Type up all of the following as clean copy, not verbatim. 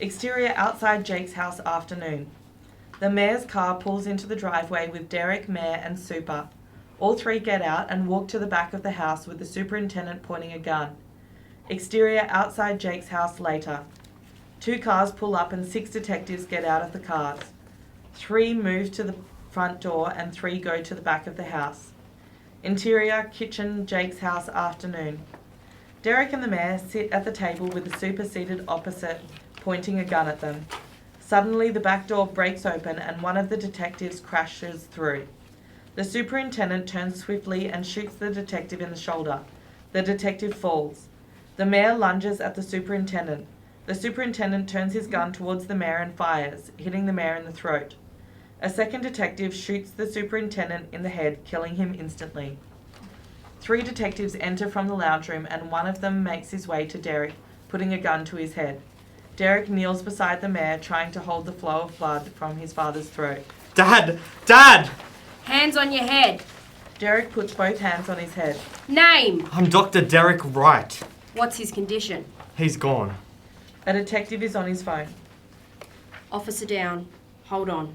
Exterior outside Jake's house afternoon. The mayor's car pulls into the driveway with Derek, Mayor and Super. All three get out and walk to the back of the house with the superintendent pointing a gun. Exterior outside Jake's house later. 2 cars pull up and 6 detectives get out of the cars. 3 move to the front door and 3 go to the back of the house. Interior kitchen Jake's house afternoon. Derek and the mayor sit at the table with the super seated opposite, pointing a gun at them. Suddenly the back door breaks open and one of the detectives crashes through. The superintendent turns swiftly and shoots the detective in the shoulder. The detective falls. The mayor lunges at the superintendent. The superintendent turns his gun towards the mayor and fires, hitting the mayor in the throat. A second detective shoots the superintendent in the head, killing him instantly. 3 detectives enter from the lounge room and one of them makes his way to Derek, putting a gun to his head. Derek kneels beside the mayor, trying to hold the flow of blood from his father's throat. Dad! Dad! Hands on your head. Derek puts both hands on his head. Name. I'm Dr. Derek Wright. What's his condition? He's gone. A detective is on his phone. Officer down. Hold on.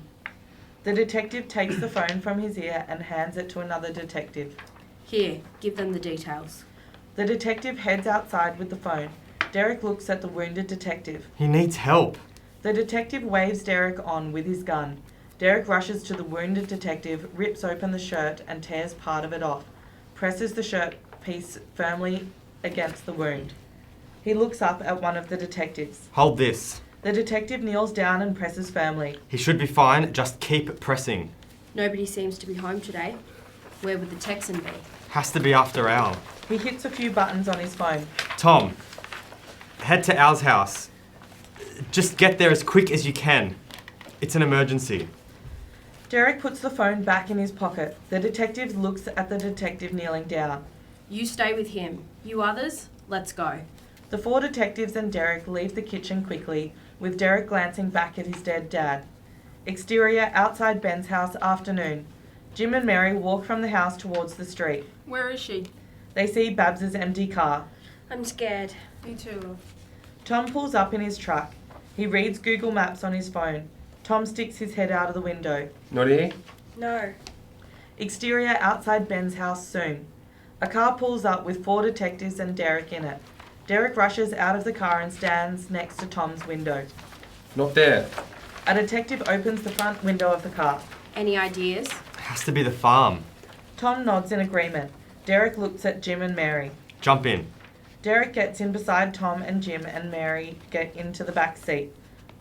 The detective takes the phone from his ear and hands it to another detective. Here, give them the details. The detective heads outside with the phone. Derek looks at the wounded detective. He needs help. The detective waves Derek on with his gun. Derek rushes to the wounded detective, rips open the shirt and tears part of it off, presses the shirt piece firmly against the wound. He looks up at one of the detectives. Hold this. The detective kneels down and presses firmly. He should be fine, just keep pressing. Nobody seems to be home today. Where would the Texan be? Has to be after Al. He hits a few buttons on his phone. Tom, head to Al's house. Just get there as quick as you can. It's an emergency. Derek puts the phone back in his pocket. The detective looks at the detective kneeling down. You stay with him. You others, let's go. The 4 detectives and Derek leave the kitchen quickly, with Derek glancing back at his dead dad. Exterior outside Ben's house afternoon. Jim and Mary walk from the house towards the street. Where is she? They see Babs's empty car. I'm scared. Me too. Tom pulls up in his truck. He reads Google Maps on his phone. Tom sticks his head out of the window. Not here? No. Exterior outside Ben's house soon. A car pulls up with 4 detectives and Derek in it. Derek rushes out of the car and stands next to Tom's window. Not there. A detective opens the front window of the car. Any ideas? Has to be the farm. Tom nods in agreement. Derek looks at Jim and Mary. Jump in. Derek gets in beside Tom and Jim and Mary get into the back seat.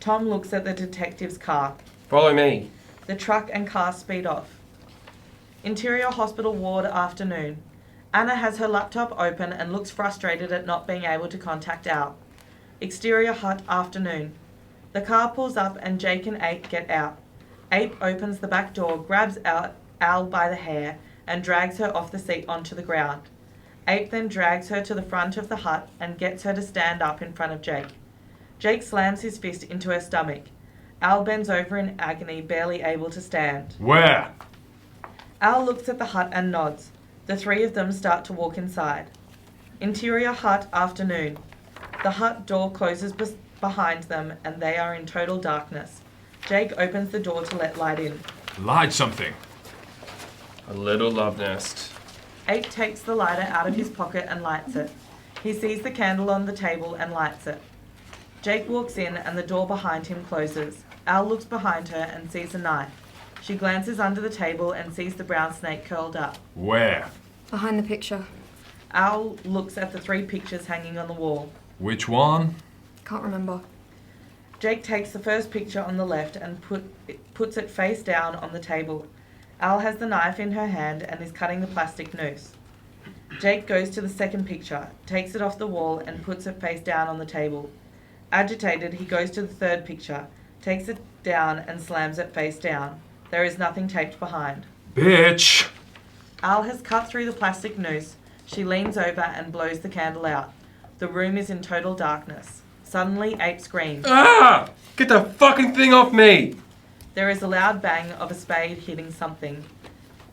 Tom looks at the detective's car. Follow me. The truck and car speed off. Interior hospital ward afternoon. Anna has her laptop open and looks frustrated at not being able to contact Al. Exterior hut afternoon. The car pulls up and Jake and Ape get out. Ape opens the back door, grabs Al by the hair and drags her off the seat onto the ground. Ape then drags her to the front of the hut and gets her to stand up in front of Jake. Jake slams his fist into her stomach. Al bends over in agony, barely able to stand. Where? Al looks at the hut and nods. The 3 of them start to walk inside. Interior hut afternoon. The hut door closes behind them and they are in total darkness. Jake opens the door to let light in. Light something. A little love nest. Ape takes the lighter out of his pocket and lights it. He sees the candle on the table and lights it. Jake walks in and the door behind him closes. Al looks behind her and sees a knife. She glances under the table and sees the brown snake curled up. Where? Behind the picture. Al looks at the 3 pictures hanging on the wall. Which one? Can't remember. Jake takes the first picture on the left and puts it face down on the table. Al has the knife in her hand and is cutting the plastic noose. Jake goes to the second picture, takes it off the wall and puts it face down on the table. Agitated, he goes to the third picture, takes it down and slams it face down. There is nothing taped behind. Bitch! Al has cut through the plastic noose. She leans over and blows the candle out. The room is in total darkness. Suddenly, Ape screams. Ah! Get the fucking thing off me! There is a loud bang of a spade hitting something.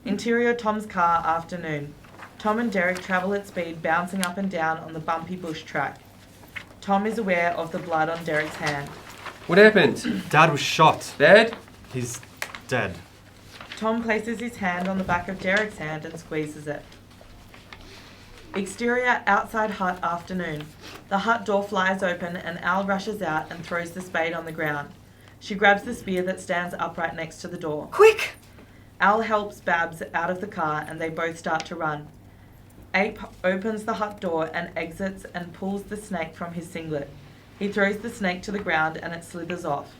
Interior Tom's car afternoon. Tom and Derek travel at speed, bouncing up and down on the bumpy bush track. Tom is aware of the blood on Derek's hand. What happened? Dad was shot. Dad? He's dead. Tom places his hand on the back of Derek's hand and squeezes it. Exterior outside hut afternoon. The hut door flies open and Al rushes out and throws the spade on the ground. She grabs the spear that stands upright next to the door. Quick! Al helps Babs out of the car and they both start to run. Ape opens the hut door and exits and pulls the snake from his singlet. He throws the snake to the ground and it slithers off.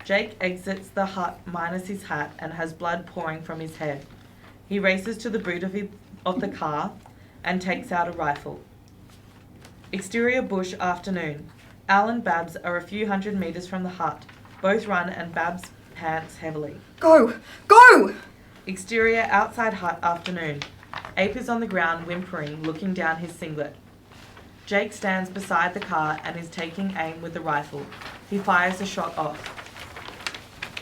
Jake exits the hut minus his hat and has blood pouring from his head. He races to the boot of the car and takes out a rifle. Exterior bush afternoon. Al and Babs are a few hundred meters from the hut. Both run and Babs pants heavily. Go! Go! Exterior outside hut afternoon. Ape is on the ground whimpering, looking down his singlet. Jake stands beside the car and is taking aim with the rifle. He fires a shot off.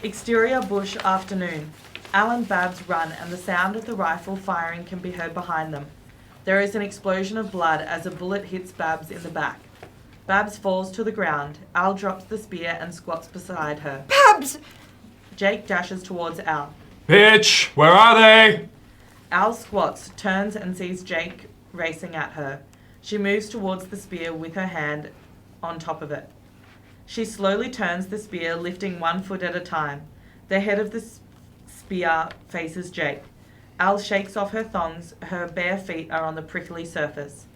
Exterior bush afternoon. Al and Babs run and the sound of the rifle firing can be heard behind them. There is an explosion of blood as a bullet hits Babs in the back. Babs falls to the ground. Al drops the spear and squats beside her. Babs! Jake dashes towards Al. Bitch, where are they? Al squats, turns and sees Jake racing at her. She moves towards the spear with her hand on top of it. She slowly turns the spear, lifting 1 foot at a time. The head of the spear faces Jake. Al shakes off her thongs. Her bare feet are on the prickly surface.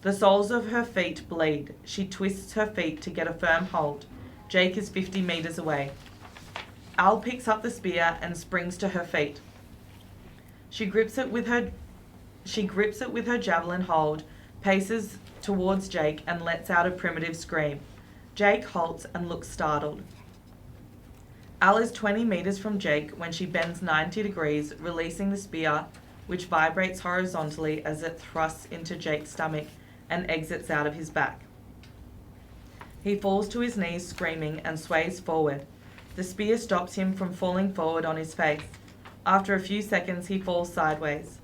The soles of her feet bleed. She twists her feet to get a firm hold. Jake is 50 meters away. Al picks up the spear and springs to her feet. She grips it with her javelin hold, paces towards Jake and lets out a primitive scream. Jake halts and looks startled. Al is 20 meters from Jake when she bends 90 degrees, releasing the spear, which vibrates horizontally as it thrusts into Jake's stomach and exits out of his back. He falls to his knees screaming and sways forward. The spear stops him from falling forward on his face. After a few seconds, he falls sideways.